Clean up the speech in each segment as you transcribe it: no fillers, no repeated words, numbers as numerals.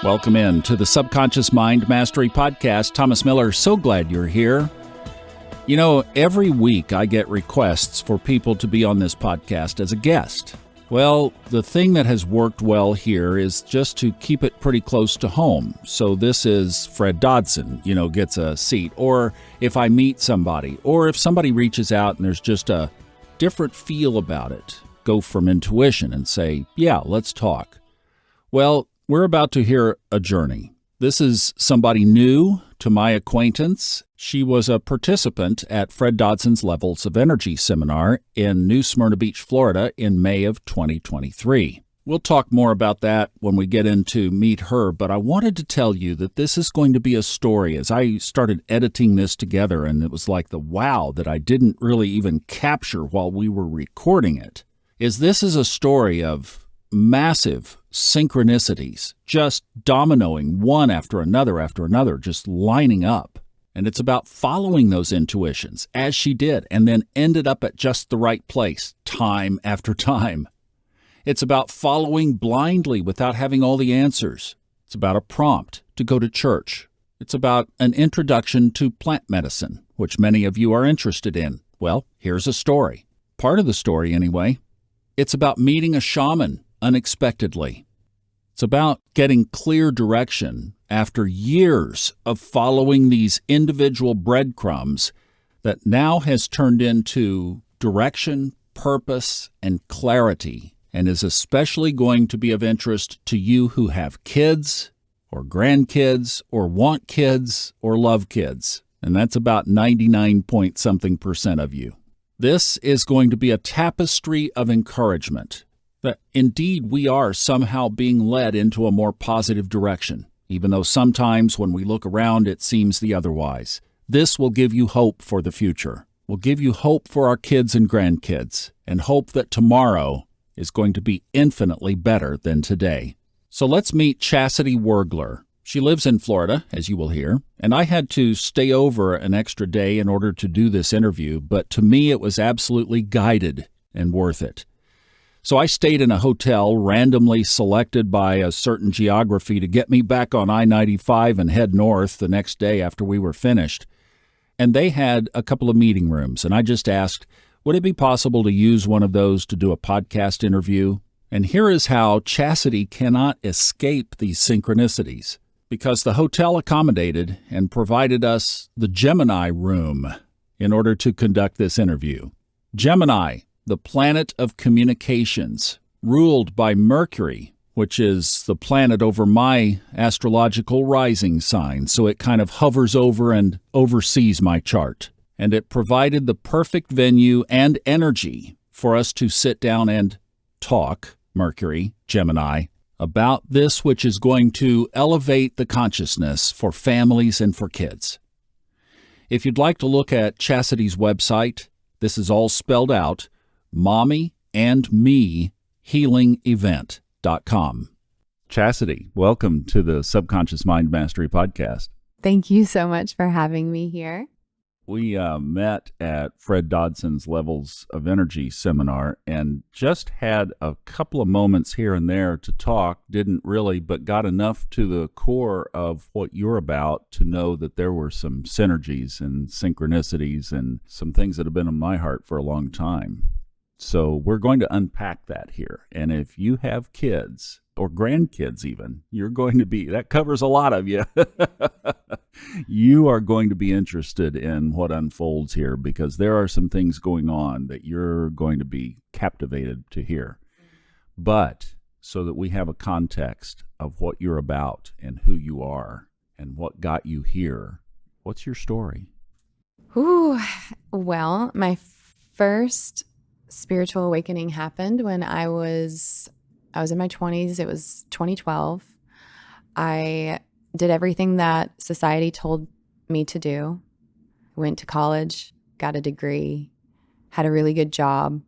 Welcome in to the Subconscious Mind Mastery Podcast. Thomas Miller, so glad you're here. You know, every week I get requests for people to be on this podcast as a guest. Well, the thing that has worked well here is just to keep it pretty close to home. So this is Fred Dodson, gets a seat. Or if I meet somebody, or if somebody reaches out and there's just a different feel about it, go from intuition and say, yeah, let's talk. Well, we're about to hear a journey. This is somebody new to my acquaintance. She was a participant at Fred Dodson's Levels of Energy seminar in New Smyrna Beach, Florida in May of 2023. We'll talk more about that when we get into meet her, but I wanted to tell you that this is going to be a story. As I started editing this together, and it was like the wow that I didn't really even capture while we were recording it, this is a story of massive synchronicities, just dominoing one after another, just lining up. And it's about following those intuitions, as she did, and then ended up at just the right place, time after time. It's about following blindly without having all the answers. It's about a prompt to go to church. It's about an introduction to plant medicine, which many of you are interested in. Well, here's a story. Part of the story, anyway. It's about meeting a shaman unexpectedly. It's about getting clear direction after years of following these individual breadcrumbs that now has turned into direction, purpose, and clarity, and is especially going to be of interest to you who have kids or grandkids or want kids or love kids. And that's about 99-point-something% of you. This is going to be a tapestry of encouragement that indeed we are somehow being led into a more positive direction, even though sometimes when we look around it seems the otherwise. This will give you hope for the future, will give you hope for our kids and grandkids, and hope that tomorrow is going to be infinitely better than today. So let's meet Chasity Wuergler. She lives in Florida, as you will hear, and I had to stay over an extra day in order to do this interview, but to me it was absolutely guided and worth it. So I stayed in a hotel randomly selected by a certain geography to get me back on I-95 and head north the next day after we were finished. And they had a couple of meeting rooms, and I just asked, would it be possible to use one of those to do a podcast interview? And here is how Chasity cannot escape these synchronicities, because the hotel accommodated and provided us the Gemini room in order to conduct this interview. Gemini, the planet of communications, ruled by Mercury, which is the planet over my astrological rising sign, so it kind of hovers over and oversees my chart. And it provided the perfect venue and energy for us to sit down and talk, Mercury, Gemini, about this which is going to elevate the consciousness for families and for kids. If you'd like to look at Chasity's website, this is all spelled out, mommyandmehealingevent.com. Chasity, welcome to the Subconscious Mind Mastery Podcast. Thank you so much for having me here. We met at Fred Dodson's Levels of Energy seminar and just had a couple of moments here and there to talk, didn't really, but got enough to the core of what you're about to know that there were some synergies and synchronicities and some things that have been in my heart for a long time. So we're going to unpack that here. And if you have kids or grandkids even, you're going to be, that covers a lot of you. You are going to be interested in what unfolds here because there are some things going on that you're going to be captivated to hear. But so that we have a context of what you're about and who you are and what got you here, what's your story? Ooh, well, my first spiritual awakening happened when I was in my 20s. It was 2012. I did everything that society told me to do. Went to college, got a degree, had a really good job,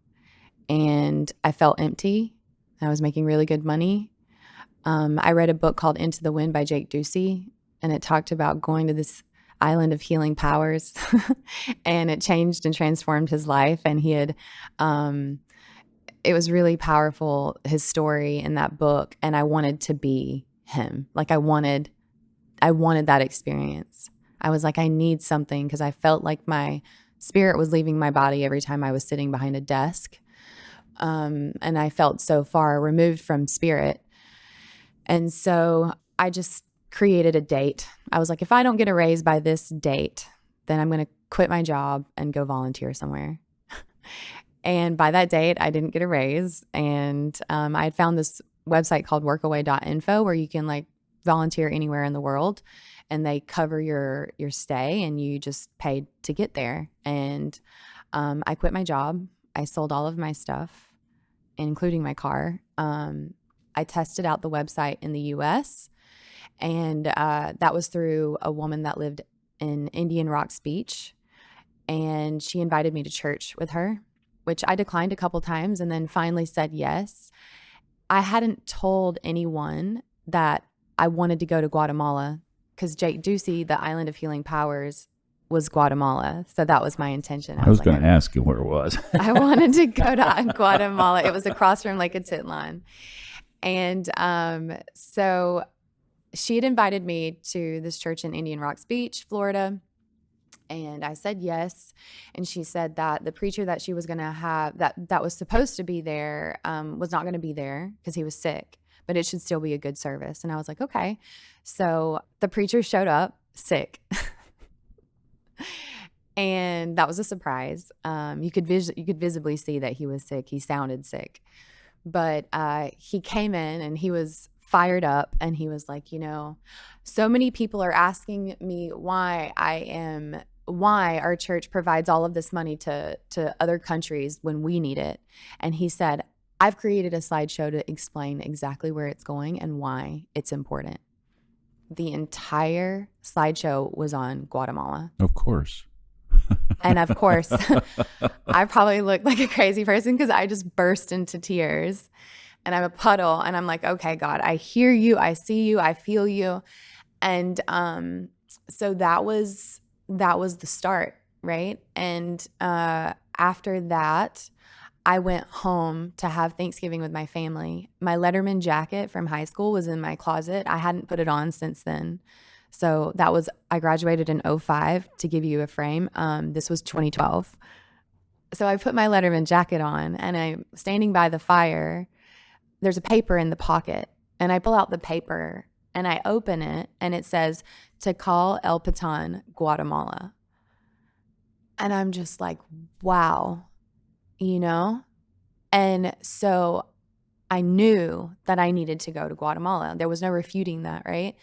and I felt empty. I was making really good money. I read a book called Into the Wind by Jake Ducey, and it talked about going to this island of healing powers, and it changed and transformed his life. And he had, it was really powerful, his story in that book. And I wanted to be him. Like I wanted that experience. I was like, I need something, because I felt like my spirit was leaving my body every time I was sitting behind a desk. And I felt so far removed from spirit. And so I just created a date. I was like, if I don't get a raise by this date, then I'm going to quit my job and go volunteer somewhere. And by that date, I didn't get a raise. And I had found this website called workaway.info where you can like volunteer anywhere in the world, and they cover your stay, and you just paid to get there. And I quit my job. I sold all of my stuff, including my car. I tested out the website in the US, and that was through a woman that lived in Indian Rocks Beach, and she invited me to church with her, which I declined a couple times and then finally said yes. I hadn't told anyone that I wanted to go to Guatemala, because Jake Ducey, the Island of Healing Powers, was Guatemala. So that was my intention. I was going to ask you where it was. I wanted to go to Guatemala. It was across from Lake Atitlan. And so she had invited me to this church in Indian Rocks Beach, Florida. And I said yes. And she said that the preacher that she was going to have, that was supposed to be there, was not going to be there because he was sick, but it should still be a good service. And I was like, okay. So the preacher showed up sick. And that was a surprise. You could visibly see that he was sick. He sounded sick. But he came in and he was fired up, and he was like, so many people are asking me why our church provides all of this money to other countries when we need it. And he said, I've created a slideshow to explain exactly where it's going and why it's important. The entire slideshow was on Guatemala. Of course. And of course, I probably looked like a crazy person because I just burst into tears, and I'm a puddle, and I'm like, okay, God, I hear you, I see you, I feel you. And so that was the start, right? And after that, I went home to have Thanksgiving with my family. My Letterman jacket from high school was in my closet. I hadn't put it on since then. So I graduated in 2005, to give you a frame. This was 2012. So I put my Letterman jacket on, and I'm standing by the fire. There's a paper in the pocket, and I pull out the paper and I open it, and it says, Tikal El Patan, Guatemala. And I'm just like, wow, And so I knew that I needed to go to Guatemala. There was no refuting that, right?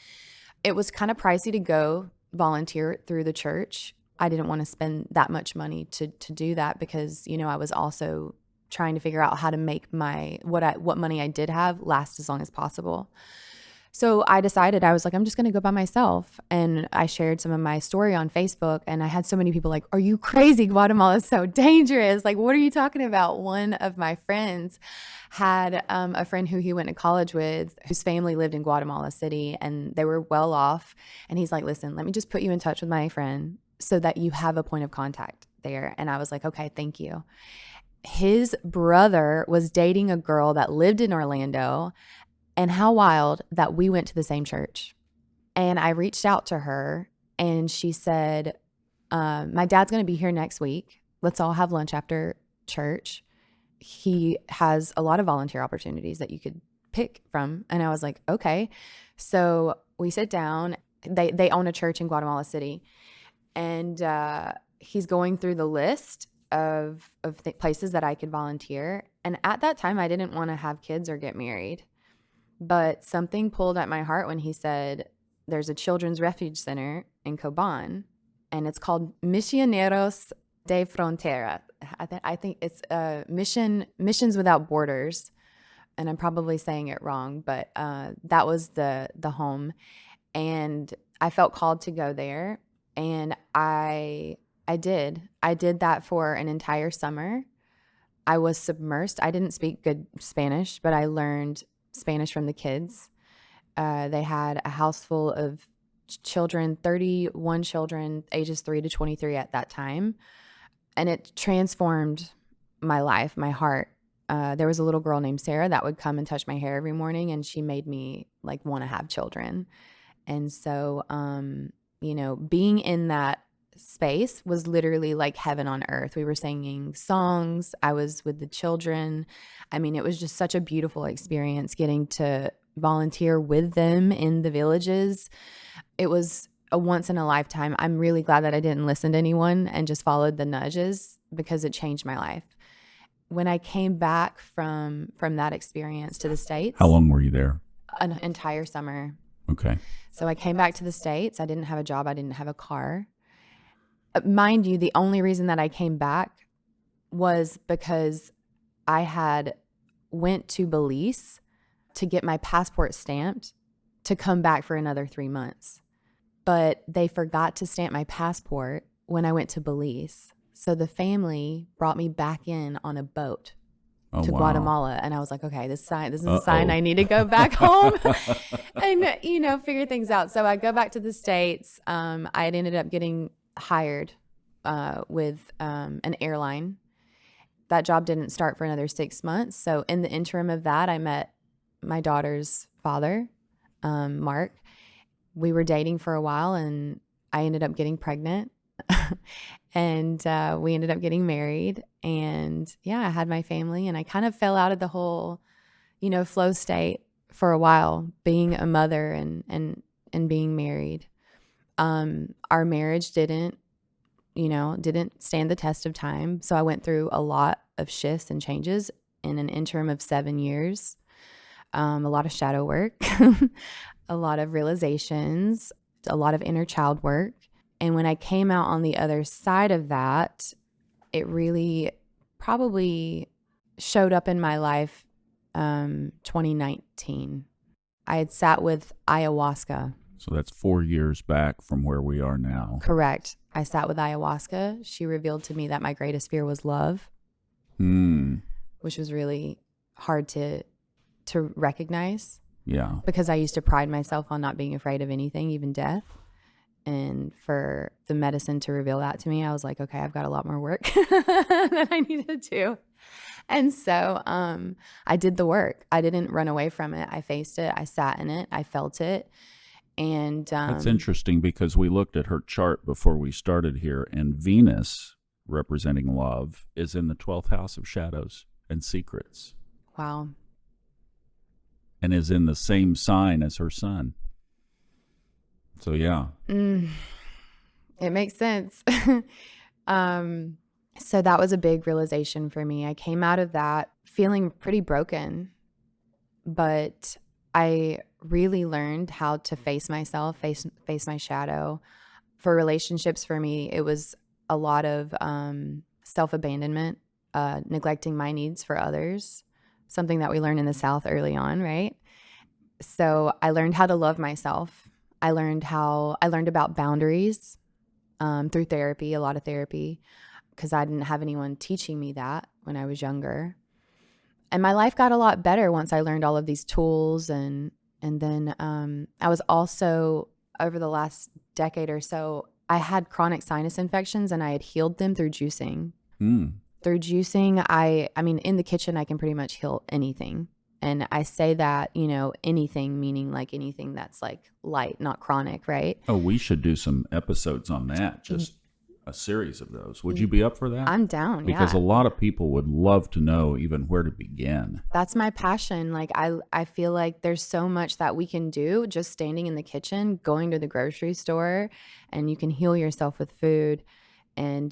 It was kind of pricey to go volunteer through the church. I didn't want to spend that much money to do that, because, I was also trying to figure out how to make what money I did have last as long as possible. So I decided, I was like, I'm just going to go by myself. And I shared some of my story on Facebook, and I had so many people like, are you crazy? Guatemala is so dangerous. Like, what are you talking about? One of my friends had a friend who he went to college with, whose family lived in Guatemala City, and they were well off. And he's like, listen, let me just put you in touch with my friend so that you have a point of contact there. And I was like, okay, thank you. His brother was dating a girl that lived in Orlando. And how wild that we went to the same church. And I reached out to her, and she said, my dad's going to be here next week. Let's all have lunch after church. He has a lot of volunteer opportunities that you could pick from. And I was like, okay. So we sit down. They own a church in Guatemala City. And he's going through the list of places that I could volunteer. And at that time, I didn't want to have kids or get married. But something pulled at my heart when he said, there's a children's refuge center in Coban, and it's called Misioneros de Frontera. I think it's Missions Without Borders, and I'm probably saying it wrong, but that was the home. And I felt called to go there, and I did that for an entire summer. I was submersed. I didn't speak good Spanish, but I learned Spanish from the kids. They had a house full of children, 31 children, ages 3 to 23 at that time. And it transformed my life, my heart. there was a little girl named Sarah that would come and touch my hair every morning, and she made me like want to have children. And so, being in that space was literally like heaven on earth. We were singing songs. I was with the children. I mean, it was just such a beautiful experience getting to volunteer with them in the villages. It was a once in a lifetime. I'm really glad that I didn't listen to anyone and just followed the nudges, because it changed my life. When I came back from that experience to the States. How long were you there? An entire summer. Okay. So I came back to the States. I didn't have a job. I didn't have a car. Mind you, the only reason that I came back was because I had went to Belize to get my passport stamped to come back for another 3 months. But they forgot to stamp my passport when I went to Belize. So the family brought me back in on a boat to Guatemala. And I was like, okay, this is a sign I need to go back home and, figure things out. So I go back to the States. I had ended up getting hired with an airline. That job didn't start for another 6 months. So in the interim of that, I met my daughter's father, Mark. We were dating for a while, and I ended up getting pregnant. And we ended up getting married, and I had my family, and I kind of fell out of the whole, flow state for a while, being a mother and being married. Our marriage didn't stand the test of time. So I went through a lot of shifts and changes in an interim of 7 years. A lot of shadow work, a lot of realizations, a lot of inner child work. And when I came out on the other side of that, it really probably showed up in my life 2019. I had sat with ayahuasca. So that's 4 years back from where we are now. Correct. I sat with ayahuasca. She revealed to me that my greatest fear was love, which was really hard to recognize. Yeah. Because I used to pride myself on not being afraid of anything, even death. And for the medicine to reveal that to me, I was like, okay, I've got a lot more work that I need to do. And so I did the work. I didn't run away from it. I faced it. I sat in it. I felt it. And that's interesting, because we looked at her chart before we started here, and Venus, representing love, is in the 12th house of shadows and secrets. Wow. And is in the same sign as her sun. So, yeah. It makes sense. So that was a big realization for me. I came out of that feeling pretty broken, but I really learned how to face myself, face my shadow. For relationships, for me, it was a lot of self-abandonment, neglecting my needs for others, something that we learn in the South early on, right? So I learned how to love myself. I learned about boundaries through therapy, a lot of therapy, because I didn't have anyone teaching me that when I was younger. And my life got a lot better once I learned all of these tools. And then I was also, over the last decade or so, I had chronic sinus infections, and I had healed them through juicing. Through juicing, I mean, in the kitchen, I can pretty much heal anything. And I say that, anything, meaning like anything that's like light, not chronic, right? Oh, we should do some episodes on that, just a series of those. Would you be up for that? I'm down, because a lot of people would love to know even where to begin. That's my passion. Like I feel like there's so much that we can do just standing in the kitchen, going to the grocery store, and you can heal yourself with food. And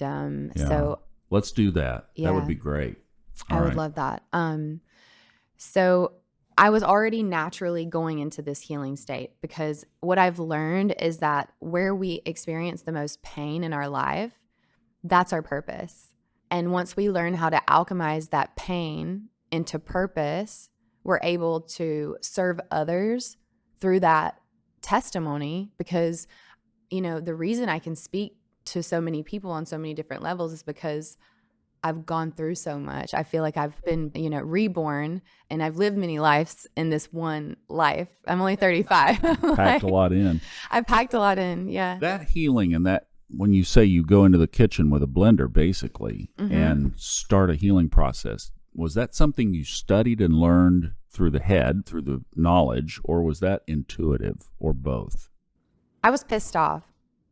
so let's do that. That would be great. I would love that. So I was already naturally going into this healing state, because what I've learned is that where we experience the most pain in our life, that's our purpose. And once we learn how to alchemize that pain into purpose, we're able to serve others through that testimony. Because, the reason I can speak to so many people on so many different levels is because I've gone through so much. I feel like I've been, reborn, and I've lived many lives in this one life. I'm only 35. Packed a lot in. I've packed a lot in, yeah. That healing, and that when you say you go into the kitchen with a blender, basically, and start a healing process, Was that something you studied and learned through the head, through the knowledge, or was that intuitive, or both? I was pissed off,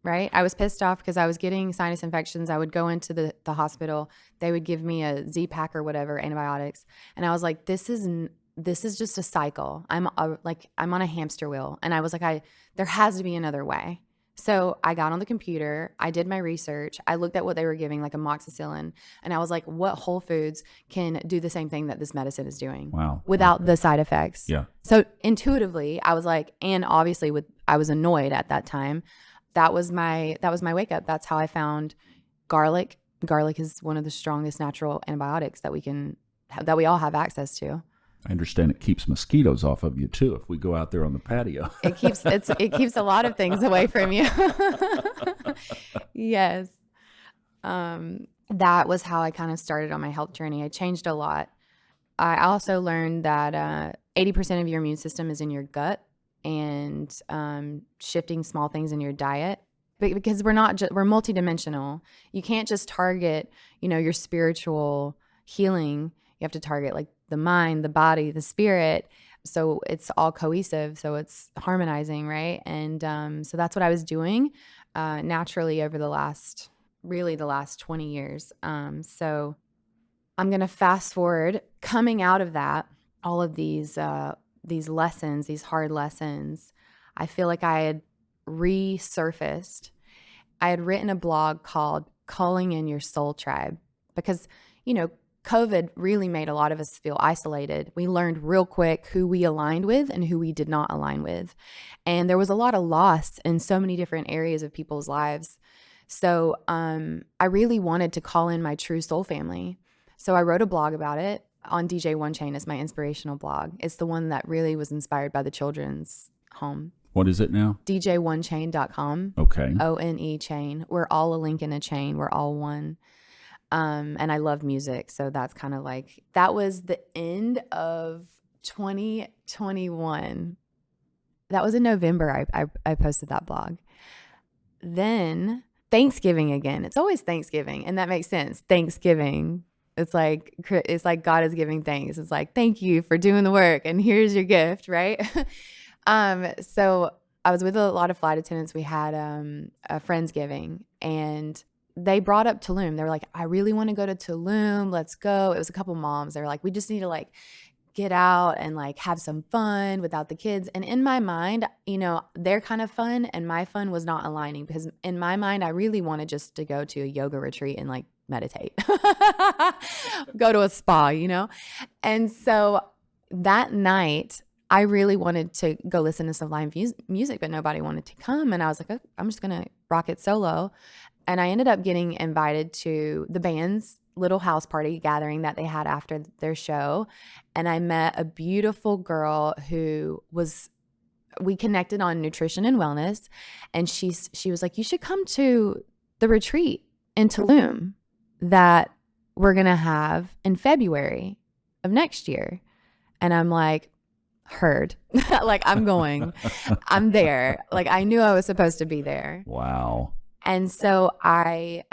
right? I was pissed off because I was getting sinus infections. I would go into the hospital. They would give me a Z-Pak or whatever, antibiotics. And I was like, this is just a cycle. I'm on a hamster wheel. And I was like, there has to be another way. So I got on the computer, I did my research, I looked at what they were giving, like amoxicillin, and I was like, what Whole Foods can do the same thing that this medicine is doing without the side effects? Yeah. So intuitively, I was like, and obviously I was annoyed at that time. That was my wake up. That's how I found garlic. Garlic is one of the strongest natural antibiotics that we all have access to. I understand it keeps mosquitoes off of you too if we go out there on the patio. It keeps a lot of things away from you. Yes. That was how I kind of started on my health journey. I changed a lot. I also learned that 80% of your immune system is in your gut, and shifting small things in your diet, because we're multidimensional. You can't just target, your spiritual healing. You have to target like the mind, the body, the spirit. So it's all cohesive. So it's harmonizing, right? And so that's what I was doing naturally over the last 20 years. So I'm going to fast forward coming out of that, all of these lessons, these hard lessons. I feel like I had resurfaced. I had written a blog called Calling in Your Soul Tribe because, COVID really made a lot of us feel isolated. We learned real quick who we aligned with and who we did not align with. And there was a lot of loss in so many different areas of people's lives. So I really wanted to call in my true soul family. So I wrote a blog about it on DJ One Chain. It's my inspirational blog. It's the one that really was inspired by the children's home. What is it now? DJOnechain.com. Okay. ONE chain. We're all a link in a chain. We're all one. And I love music. So that's kind of like, that was the end of 2021. That was in November. I posted that blog. Then Thanksgiving again. It's always Thanksgiving. And that makes sense. Thanksgiving. It's like God is giving thanks. It's like, thank you for doing the work. And here's your gift. Right. So I was with a lot of flight attendants. We had a Friendsgiving, and they brought up Tulum. They were like, I really want to go to Tulum. Let's go. It was a couple moms. They were like, we just need to like get out and like have some fun without the kids. And in my mind, their kind of fun and my fun was not aligning, because in my mind, I really wanted just to go to a yoga retreat and like meditate, go to a spa, And so that night, I really wanted to go listen to some live music, but nobody wanted to come. And I was like, oh, I'm just going to rock it solo. And I ended up getting invited to the band's little house party gathering that they had after their show. And I met a beautiful girl we connected on nutrition and wellness. And she was like, you should come to the retreat in Tulum that we're going to have in February of next year. And I'm like, heard. Like, I'm going. I'm there. Like, I knew I was supposed to be there. Wow. And so I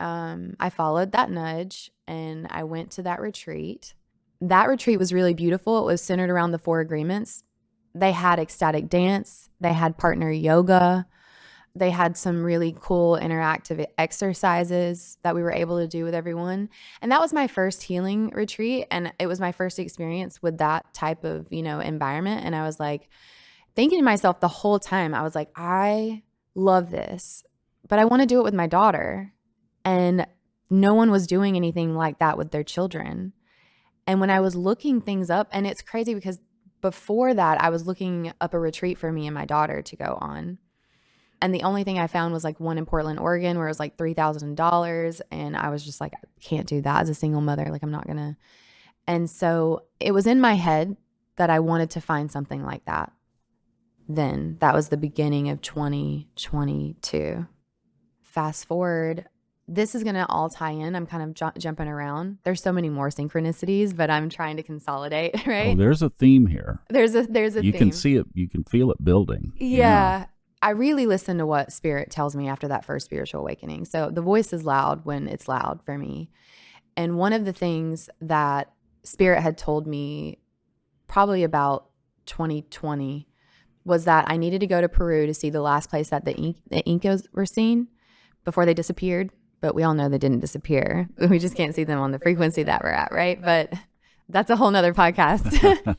followed that nudge and I went to that retreat. That retreat was really beautiful. It was centered around the 4 agreements. They had ecstatic dance. They had partner yoga. They had some really cool interactive exercises that we were able to do with everyone. And that was my first healing retreat. And it was my first experience with that type of, environment. And I was like thinking to myself the whole time, I was like, I love this, but I want to do it with my daughter. And no one was doing anything like that with their children. And when I was looking things up, and it's crazy because before that, I was looking up a retreat for me and my daughter to go on. And the only thing I found was like one in Portland, Oregon, where it was like $3,000. And I was just like, I can't do that as a single mother. Like, I'm not going to. And so it was in my head that I wanted to find something like that. Then that was the beginning of 2022. Fast forward, this is going to all tie in. I'm kind of jumping around. There's so many more synchronicities, but I'm trying to consolidate, right? Oh, there's a theme here. There's a theme. You can see it. You can feel it building. Yeah. I really listen to what spirit tells me after that first spiritual awakening. So the voice is loud when it's loud for me. And one of the things that Spirit had told me probably about 2020 was that I needed to go to Peru to see the last place that the Incas were seen before they disappeared. But we all know they didn't disappear. We just can't see them on the frequency that we're at, right? But that's a whole nother podcast.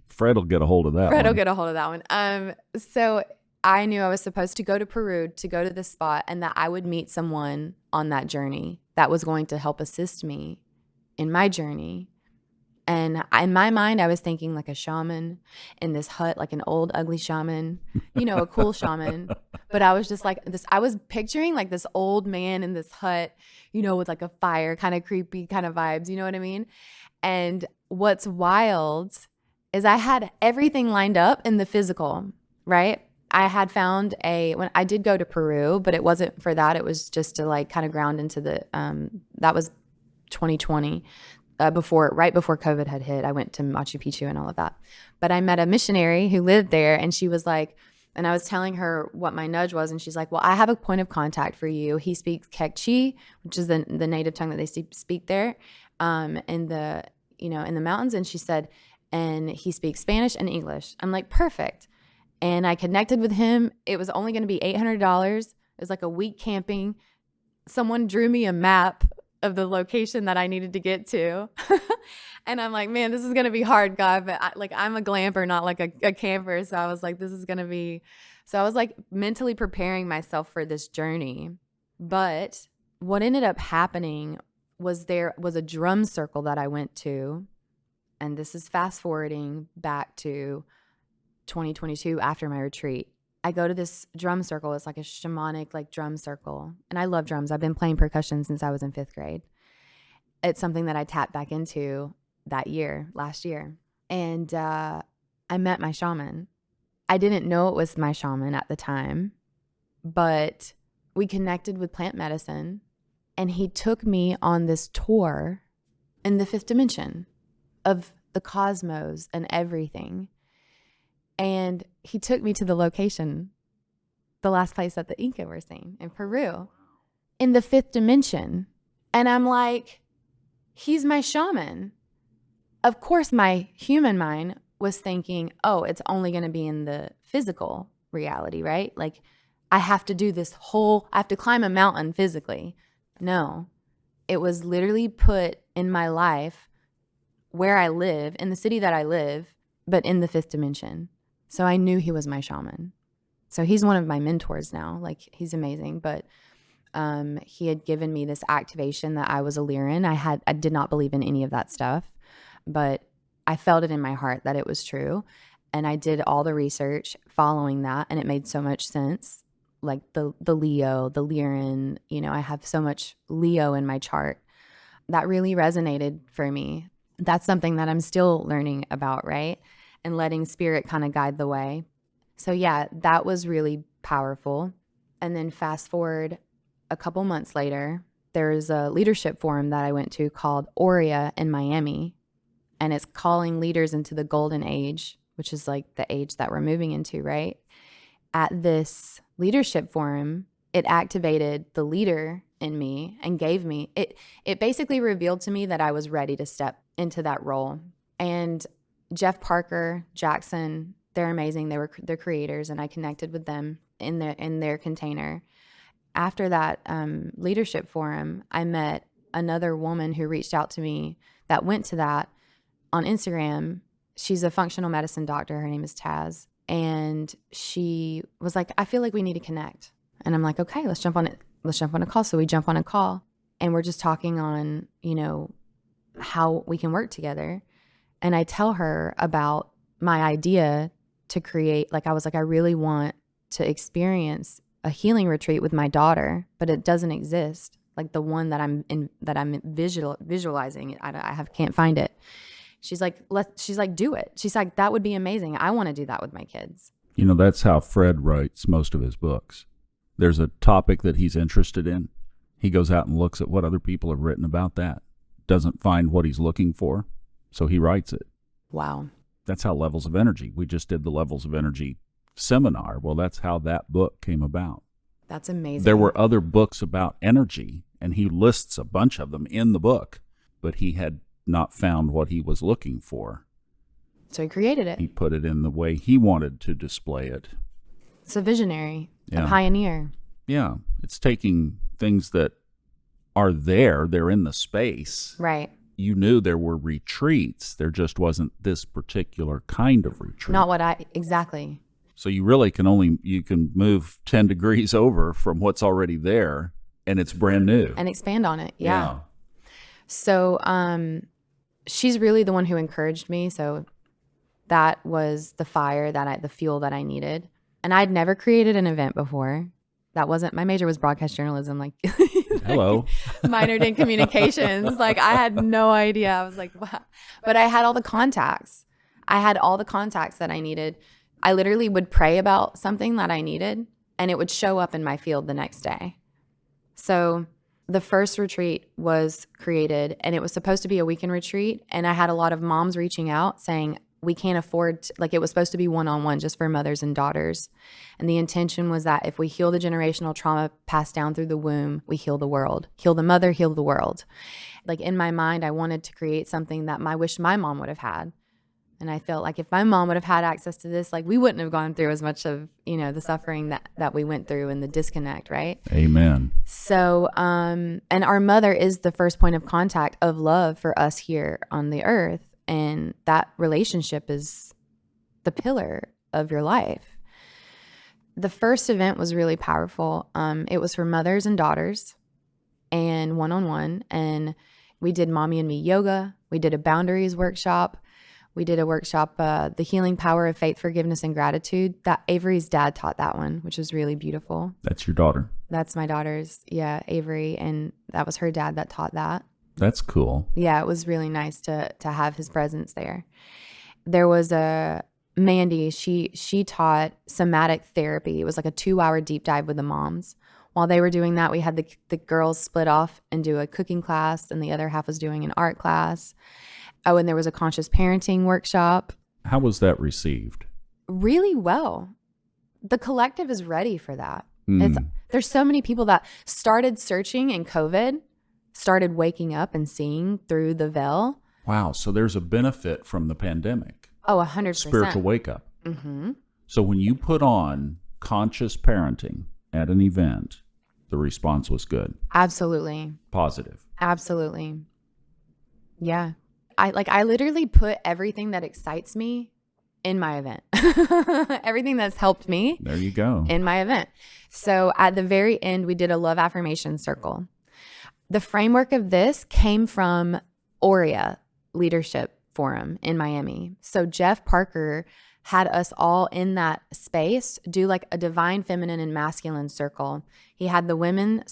Fred will get a hold of that Fred one. will get a hold of that one. So I knew I was supposed to go to Peru to go to this spot, and that I would meet someone on that journey that was going to help assist me in my journey. And in my mind, I was thinking like a shaman in this hut, like an old, ugly shaman, a cool shaman. But I was just like this, I was picturing like this old man in this hut, with like a fire, kind of creepy kind of vibes, you know what I mean? And what's wild is I had everything lined up in the physical, right? I had found when I did go to Peru, but it wasn't for that. It was just to like kind of ground into that was 2020. Right before COVID had hit. I went to Machu Picchu and all of that. But I met a missionary who lived there, and she was like, and I was telling her what my nudge was, and she's like, well, I have a point of contact for you. He speaks Quechua, which is the native tongue that they speak there in the mountains. And she said, and he speaks Spanish and English. I'm like, perfect. And I connected with him. It was only going to be $800. It was like a week camping. Someone drew me a map of the location that I needed to get to. And I'm like, man, this is going to be hard, God. But I'm a glamper, not like a camper. So I was like, so I was like mentally preparing myself for this journey. But what ended up happening was there was a drum circle that I went to. And this is fast forwarding back to 2022 after my retreat. I go to this drum circle. It's like a shamanic drum circle. And I love drums. I've been playing percussion since I was in 5th grade. It's something that I tapped back into last year. And I met my shaman. I didn't know it was my shaman at the time, but we connected with plant medicine, and he took me on this tour in the 5th dimension of the cosmos and everything. And he took me to the location, the last place that the Inca were seen in Peru, in the 5th dimension. And I'm like, he's my shaman. Of course, my human mind was thinking, oh, it's only going to be in the physical reality, right? Like, I have to do I have to climb a mountain physically. No, it was literally put in my life where I live, in the city that I live, but in the 5th dimension. So I knew he was my shaman. So he's one of my mentors now. Like, he's amazing. But he had given me this activation that I was a Lyran. I did not believe in any of that stuff, but I felt it in my heart that it was true. And I did all the research following that, and it made so much sense. Like the Leo, the Lyran, I have so much Leo in my chart. That really resonated for me. That's something that I'm still learning about, right? And letting spirit kind of guide the way. So yeah, that was really powerful. And then fast forward a couple months later, there's a leadership forum that I went to called Aurea in Miami. And it's calling leaders into the golden age, which is like the age that we're moving into, right? At this leadership forum, it activated the leader in me and gave me, it basically revealed to me that I was ready to step into that role. And Jeff Parker, Jackson, they're amazing. They're creators, and I connected with them in their container. After that leadership forum, I met another woman who reached out to me that went to that on Instagram. She's a functional medicine doctor. Her name is Taz. And she was like, I feel like we need to connect. And I'm like, okay, let's jump on it. Let's jump on a call. So we jump on a call, and we're just talking on, how we can work together. And I tell her about my idea to create, I was like, I really want to experience a healing retreat with my daughter, but it doesn't exist. Like the one that I'm visualizing. I can't find it. She's like, do it. She's like, that would be amazing. I want to do that with my kids. That's how Fred writes most of his books. There's a topic that he's interested in. He goes out and looks at what other people have written about that. Doesn't find what he's looking for, so he writes it. Wow. That's how Levels of Energy. We just did the Levels of Energy seminar. Well, that's how that book came about. That's amazing. There were other books about energy, and he lists a bunch of them in the book, but he had not found what he was looking for. So he created it. He put it in the way he wanted to display it. It's a visionary, Yeah. a pioneer. Yeah. It's taking things that are there, they're in the space. Right. You knew there were retreats. There just wasn't this particular kind of retreat. Not what exactly. So you really you can move 10 degrees over from what's already there, and it's brand new. And expand on it. Yeah. So she's really the one who encouraged me. So that was the fire, the fuel that I needed. And I'd never created an event before. That wasn't, my major was broadcast journalism, like Hello. minored in communications. Like I had no idea. I was like, wow. But I had all the contacts. I had all the contacts that I needed. I literally would pray about something that I needed and it would show up in my field the next day. So the first retreat was created and it was supposed to be a weekend retreat. And I had a lot of moms reaching out saying, we can't afford, like it was supposed to be one-on-one just for mothers and daughters. And the intention was that if we heal the generational trauma passed down through the womb, we heal the world. Heal the mother, heal the world. Like in my mind, I wanted to create something that I wish my mom would have had. And I felt like if my mom would have had access to this, like we wouldn't have gone through as much of, the suffering that we went through and the disconnect, right? Amen. So, and our mother is the first point of contact of love for us here on the earth. And that relationship is the pillar of your life. The first event was really powerful. It was for mothers and daughters and one-on-one. And we did mommy and me yoga. We did a boundaries workshop. We did a workshop, the healing power of faith, forgiveness, and gratitude. That Avery's dad taught that one, which was really beautiful. That's your daughter? That's my daughter's, Avery. And that was her dad that taught that. That's cool. Yeah, it was really nice to have his presence there. There was a Mandy, she taught somatic therapy. It was like a 2-hour deep dive with the moms. While they were doing that, we had the girls split off and do a cooking class, and the other half was doing an art class. Oh, and there was a conscious parenting workshop. How was that received? Really well. The collective is ready for that. There's so many people that started searching in COVID, started waking up and seeing through the veil. Wow. So there's a benefit from the pandemic. Oh, 100%. Spiritual wake up. Mm-hmm. So when you put on conscious parenting at an event, the response was good. Absolutely. Positive. Absolutely. Yeah. I literally put everything that excites me in my event. Everything that's helped me. There you go. In my event. So at the very end, we did a love affirmation circle. The framework of this came from Aurea Leadership Forum in Miami. So Jeff Parker had us all in that space do like a divine feminine and masculine circle. He had the women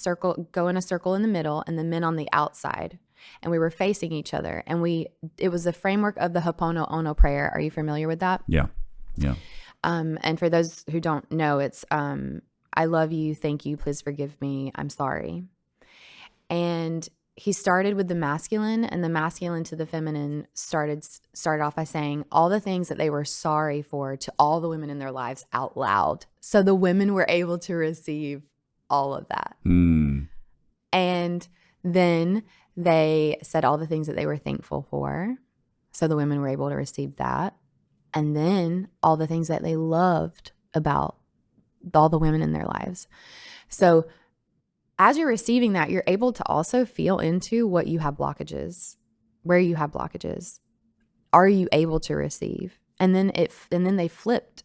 go in a circle in the middle and the men on the outside. And we were facing each other. And it was the framework of the Ho'oponopono prayer. Are you familiar with that? Yeah. Yeah. And for those who don't know, it's I love you, thank you, please forgive me, I'm sorry. And he started with the masculine, and the masculine to the feminine started off by saying all the things that they were sorry for to all the women in their lives out loud. So the women were able to receive all of that. And then they said all the things that they were thankful for. So the women were able to receive that. And then all the things that they loved about all the women in their lives. So as you're receiving that, you're able to also feel into what you have blockages, where you have blockages. Are you able to receive? And then they flipped.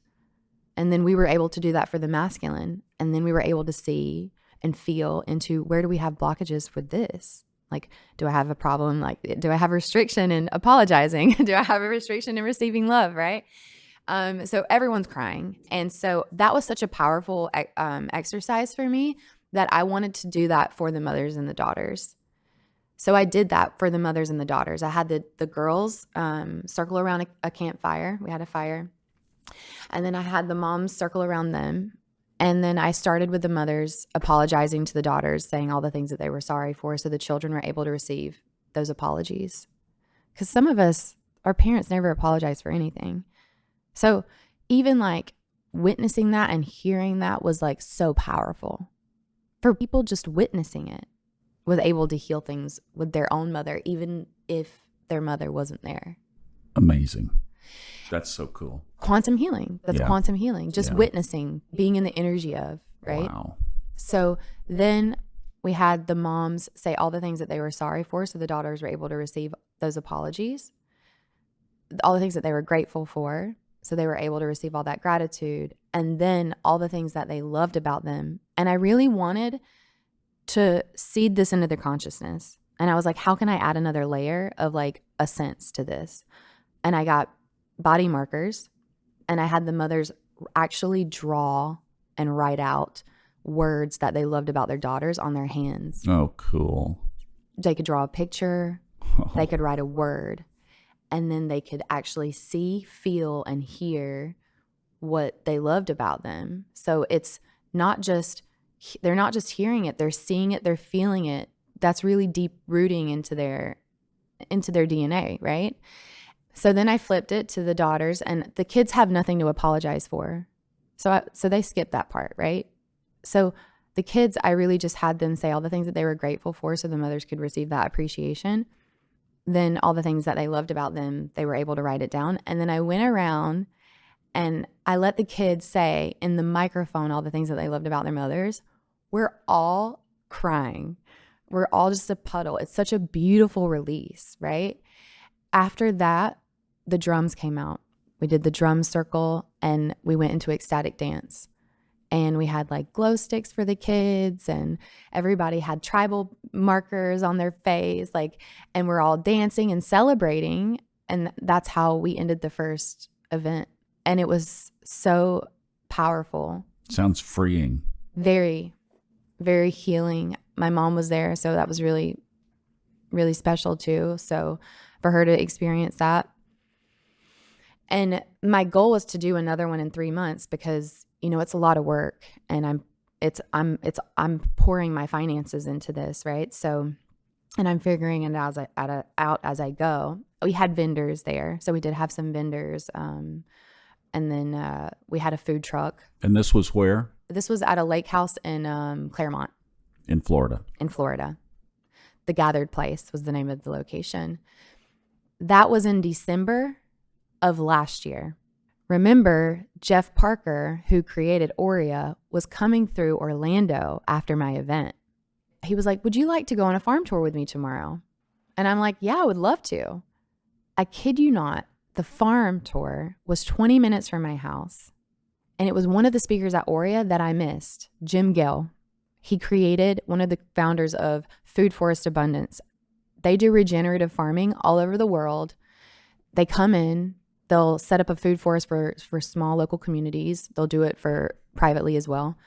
And then we were able to do that for the masculine. And then we were able to see and feel into where do we have blockages with this? Like, do I have a problem? Like, do I have restriction in apologizing? Do I have a restriction in receiving love? Right. So everyone's crying. And so that was such a powerful exercise for me that I wanted to do that for the mothers and the daughters. So I did that for the mothers and the daughters. I had the girls circle around a campfire. We had a fire. And then I had the moms circle around them. And then I started with the mothers apologizing to the daughters, saying all the things that they were sorry for, so the children were able to receive those apologies. Because some of us, our parents never apologize for anything. So even like witnessing that and hearing that was like so powerful. For people just witnessing it was able to heal things with their own mother, even if their mother wasn't there. Amazing. That's so cool. Quantum healing. That's quantum healing. Just witnessing, being in the energy of, right? Wow. So then we had the moms say all the things that they were sorry for. So the daughters were able to receive those apologies, all the things that they were grateful for. So they were able to receive all that gratitude, and then all the things that they loved about them. And I really wanted to seed this into their consciousness. And I was like, how can I add another layer of like a sense to this? And I got body markers, and I had the mothers actually draw and write out words that they loved about their daughters on their hands. Oh, cool. They could draw a picture, they could write a word, and then they could actually see, feel, and hear what they loved about them. So it's not just, they're not just hearing it, they're seeing it, they're feeling it. That's really deep rooting into their DNA, right? So then I flipped it to the daughters, and the kids have nothing to apologize for. So they skipped that part, right? So the kids, I really just had them say all the things that they were grateful for so the mothers could receive that appreciation. Then all the things that they loved about them, they were able to write it down. And then I went around and I let the kids say in the microphone all the things that they loved about their mothers. We're all crying. We're all just a puddle. It's such a beautiful release, right? After that, the drums came out. We did the drum circle and we went into ecstatic dance. And we had like glow sticks for the kids, and everybody had tribal markers on their face, like, and we're all dancing and celebrating. And that's how we ended the first event. And it was so powerful. Sounds freeing. Very, very healing. My mom was there, so that was really, really special too. So for her to experience that. And my goal was to do another one in 3 months because, you know, it's a lot of work, and I'm pouring my finances into this, right? So, and I'm figuring it out as I go. We had vendors there, so we did have some vendors, and then we had a food truck. And this was where? This was at a lake house in Claremont, in Florida. In Florida, the Gathered Place was the name of the location. That was in December of last year. Remember, Jeff Parker, who created Aurea, was coming through Orlando after my event. He was like, would you like to go on a farm tour with me tomorrow? And I'm like, yeah, I would love to. I kid you not, the farm tour was 20 minutes from my house. And it was one of the speakers at Aurea that I missed, Jim Gill. He created, one of the founders of Food Forest Abundance. They do regenerative farming all over the world. They come in, they'll set up a food forest for small local communities. They'll do it for privately as well.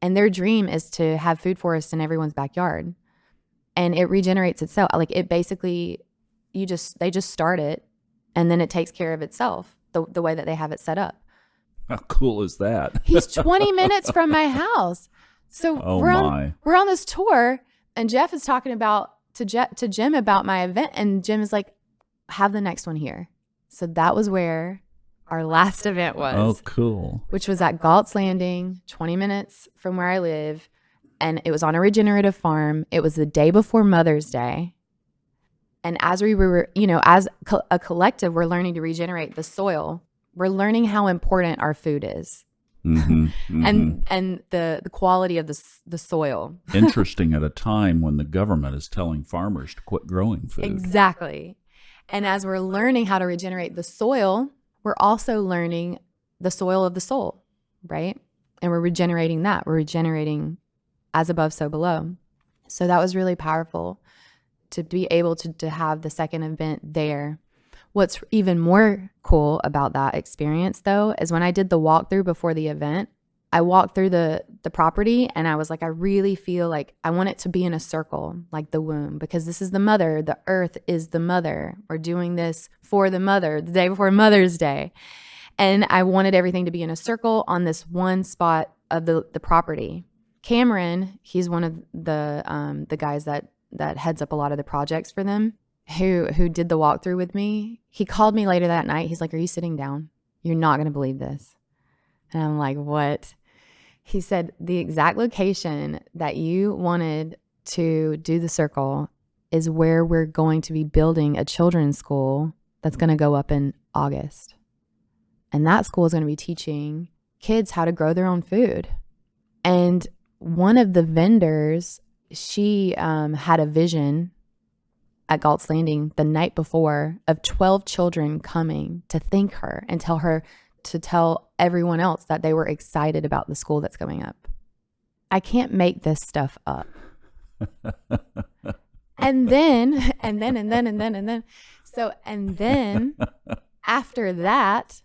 And their dream is to have food forests in everyone's backyard. And it regenerates itself. Like it basically, they just start it and then it takes care of itself the way that they have it set up. How cool is that? He's 20 minutes from my house. So we're on this tour, and Jeff is talking about to Jim about my event, and Jim is like, have the next one here. So that was where our last event was. Oh, cool. Which was at Galt's Landing, 20 minutes from where I live. And it was on a regenerative farm. It was the day before Mother's Day. And as we were, as a collective, we're learning to regenerate the soil. We're learning how important our food is. Mm-hmm, mm-hmm. and the quality of the soil. Interesting at a time when the government is telling farmers to quit growing food. Exactly. And as we're learning how to regenerate the soil, we're also learning the soil of the soul, right? And we're regenerating that. We're regenerating as above, so below. So that was really powerful to be able to have the second event there. What's even more cool about that experience, though, is when I did the walkthrough before the event, I walked through the property and I was like, I really feel like I want it to be in a circle, like the womb, because this is the mother. The earth is the mother. We're doing this for the mother the day before Mother's Day. And I wanted everything to be in a circle on this one spot of the property. Cameron, he's one of the guys that heads up a lot of the projects for them, who did the walkthrough with me. He called me later that night. He's like, are you sitting down? You're not going to believe this. And I'm like, what? He said, the exact location that you wanted to do the circle is where we're going to be building a children's school that's going to go up in August. And that school is going to be teaching kids how to grow their own food. And one of the vendors, she had a vision at Galt's Landing the night before of 12 children coming to thank her and tell her to tell everyone else that they were excited about the school that's coming up. I can't make this stuff up. And then after that,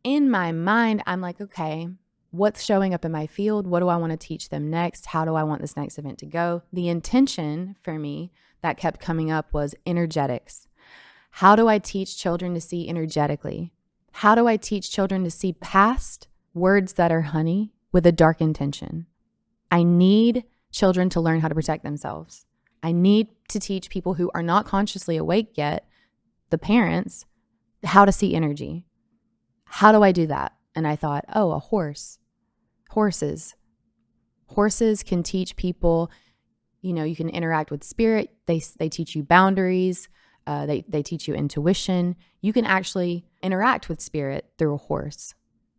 in my mind, I'm like, okay, what's showing up in my field? What do I want to teach them next? How do I want this next event to go? The intention for me that kept coming up was energetics. How do I teach children to see energetically? How do I teach children to see past words that are honey with a dark intention? I need children to learn how to protect themselves. I need to teach people who are not consciously awake yet, the parents, how to see energy. How do I do that? And I thought, oh, a horse. Horses can teach people, you can interact with spirit. They teach you boundaries. They teach you intuition. You can actually interact with spirit through a horse.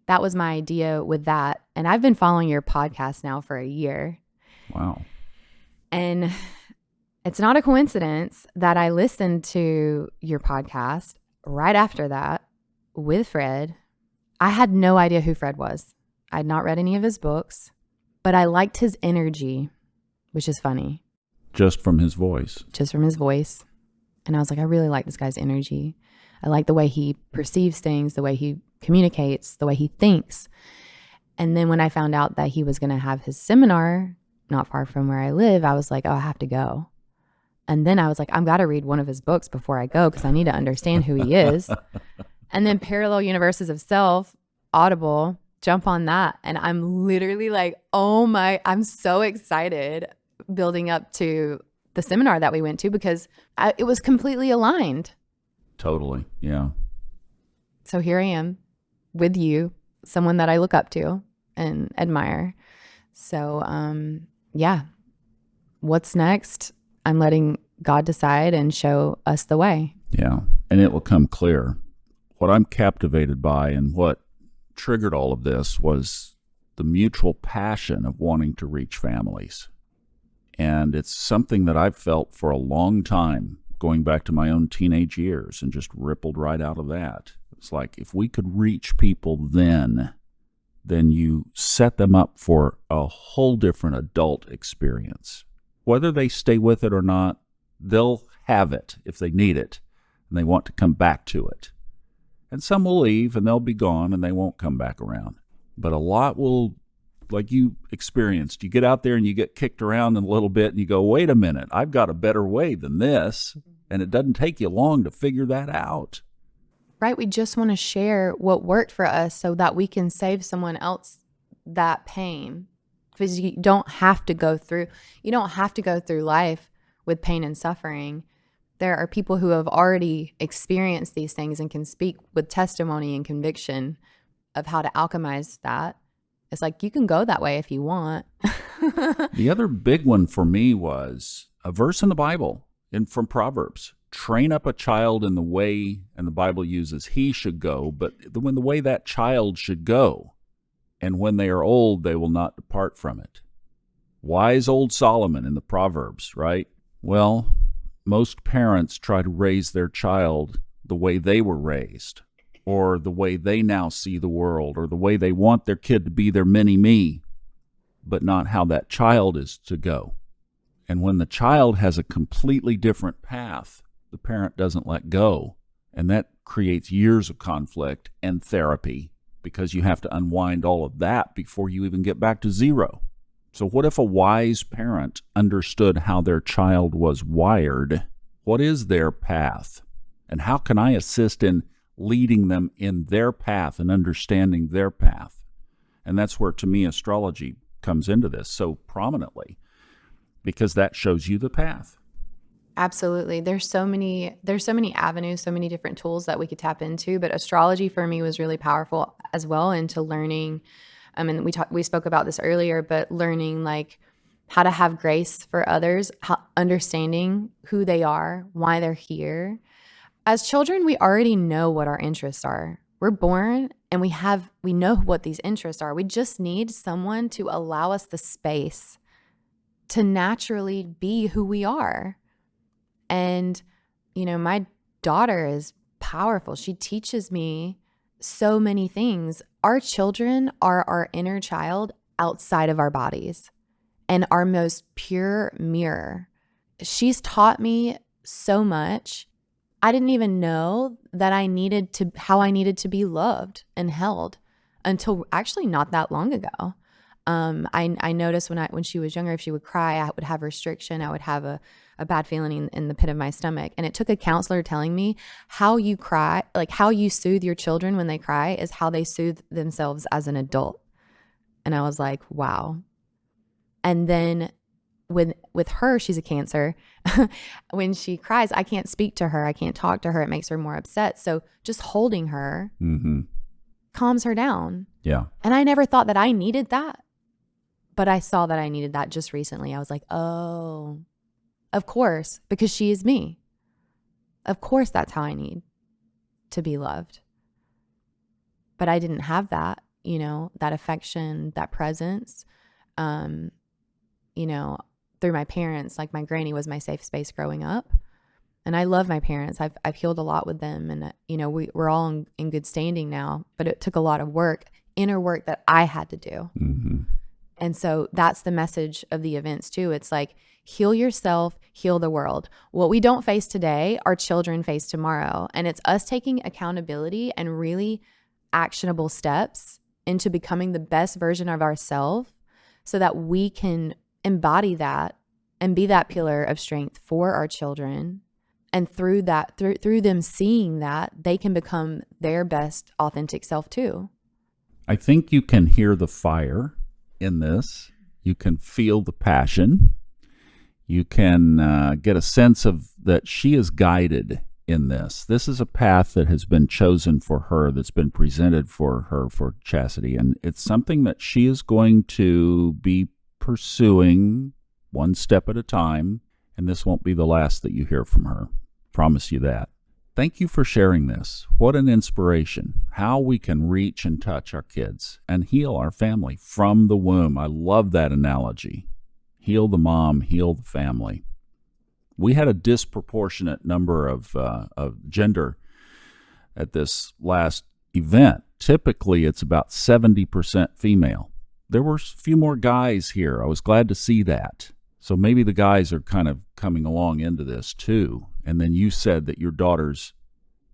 That was my idea with that. And I've been following your podcast now for a year. Wow. And it's not a coincidence that I listened to your podcast right after that with Fred. I had no idea who Fred was. I had not read any of his books, but I liked his energy, which is funny. Just from his voice. And I was like, I really like this guy's energy. I like the way he perceives things, the way he communicates, the way he thinks. And then when I found out that he was going to have his seminar not far from where I live, I was like, oh, I have to go. And then I was like, I've got to read one of his books before I go because I need to understand who he is. And then Parallel Universes of Self, Audible, jump on that. And I'm literally like, I'm so excited building up to the seminar that we went to because it was completely aligned. Totally. Yeah. So here I am with you, someone that I look up to and admire. So, yeah. What's next? I'm letting God decide and show us the way. Yeah. And it will come clear. What I'm captivated by and what triggered all of this was the mutual passion of wanting to reach families. And it's something that I've felt for a long time, going back to my own teenage years, and just rippled right out of that. It's like, if we could reach people then you set them up for a whole different adult experience. Whether they stay with it or not, they'll have it if they need it, and they want to come back to it. And some will leave, and they'll be gone, and they won't come back around. But a lot will, like you experienced, you get out there and you get kicked around a little bit, and you go, wait a minute, I've got a better way than this. And it doesn't take you long to figure that out. Right? We just want to share what worked for us so that we can save someone else that pain. Because you don't have to go through life with pain and suffering. There are people who have already experienced these things and can speak with testimony and conviction of how to alchemize that. It's like, you can go that way if you want. The other big one for me was a verse in the Bible from Proverbs. Train up a child in the way, and the Bible uses he should go, but when the way that child should go, and when they are old, they will not depart from it. Wise old Solomon in the Proverbs, right? Well, most parents try to raise their child the way they were raised, or the way they now see the world, or the way they want their kid to be their mini-me, but not how that child is to go. And when the child has a completely different path, the parent doesn't let go. And that creates years of conflict and therapy, because you have to unwind all of that before you even get back to zero. So what if a wise parent understood how their child was wired? What is their path? And how can I assist in leading them in their path and understanding their path? And that's where, to me, astrology comes into this so prominently, because that shows you the path. Absolutely. There's so many avenues, so many different tools that we could tap into, but astrology for me was really powerful as well into learning. I mean, we spoke about this earlier, but learning like how to have grace for others, how understanding who they are, why they're here. As children, we already know what our interests are. We're born and we know what these interests are. We just need someone to allow us the space to naturally be who we are. And, my daughter is powerful. She teaches me so many things. Our children are our inner child outside of our bodies and our most pure mirror. She's taught me so much. I didn't even know that how I needed to be loved and held until actually not that long ago. I noticed when she was younger, if she would cry, I would have restriction. I would have a bad feeling in the pit of my stomach. And it took a counselor telling me how you cry, like how you soothe your children when they cry is how they soothe themselves as an adult. And I was like, wow. And then with her, she's a Cancer. When she cries, I can't speak to her. I can't talk to her. It makes her more upset. So just holding her calms her down. Yeah. And I never thought that I needed that. But I saw that I needed that just recently. I was like, oh, of course, because she is me. Of course, that's how I need to be loved. But I didn't have that, that affection, that presence, through my parents. Like my granny was my safe space growing up. And I love my parents. I've healed a lot with them. And, we're all in good standing now. But it took a lot of work, inner work that I had to do. Mm-hmm. And so that's the message of the events too. It's like, heal yourself, heal the world. What we don't face today, our children face tomorrow. And it's us taking accountability and really actionable steps into becoming the best version of ourselves so that we can embody that and be that pillar of strength for our children. And through that, through them seeing that, they can become their best authentic self too. I think you can hear the fire in this. You can feel the passion. You can get a sense of that she is guided in this. This is a path that has been chosen for her, that's been presented for her, for Chasity. And it's something that she is going to be pursuing one step at a time. And this won't be the last that you hear from her. Promise you that. Thank you for sharing this. What an inspiration. How we can reach and touch our kids and heal our family from the womb. I love that analogy. Heal the mom, heal the family. We had a disproportionate number of gender at this last event. Typically, it's about 70% female. There were a few more guys here. I was glad to see that. So maybe the guys are kind of coming along into this too. And then you said that your daughter's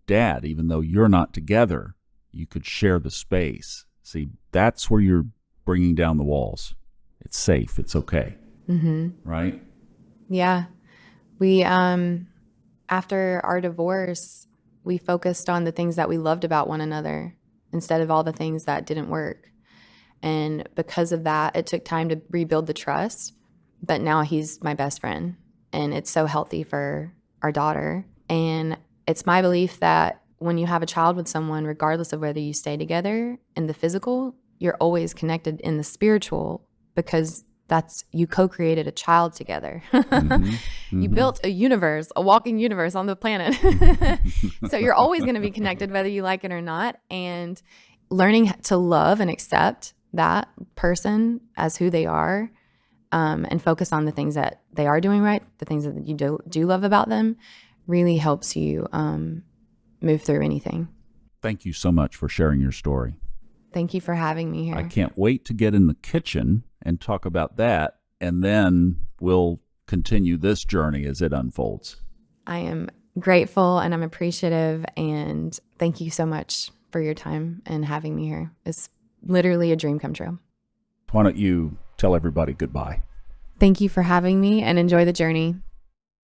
dad, even though you're not together, you could share the space. See, that's where you're bringing down the walls. It's safe. It's okay. Mm-hmm. Right? Yeah. We, after our divorce, we focused on the things that we loved about one another instead of all the things that didn't work. And because of that, it took time to rebuild the trust. But now he's my best friend. And it's so healthy for our daughter. And it's my belief that when you have a child with someone, regardless of whether you stay together in the physical, you're always connected in the spiritual, because you co-created a child together. You built a universe, a walking universe on the planet. So you're always going to be connected whether you like it or not. And learning to love and accept that person as who they are, and focus on the things that they are doing right, the things that you do love about them, really helps you move through anything. Thank you so much for sharing your story. Thank you for having me here. I can't wait to get in the kitchen and talk about that, and then we'll continue this journey as it unfolds. I am grateful and I'm appreciative, and thank you so much for your time and having me here. It's literally a dream come true. Why don't you tell everybody goodbye? Thank you for having me, and enjoy the journey.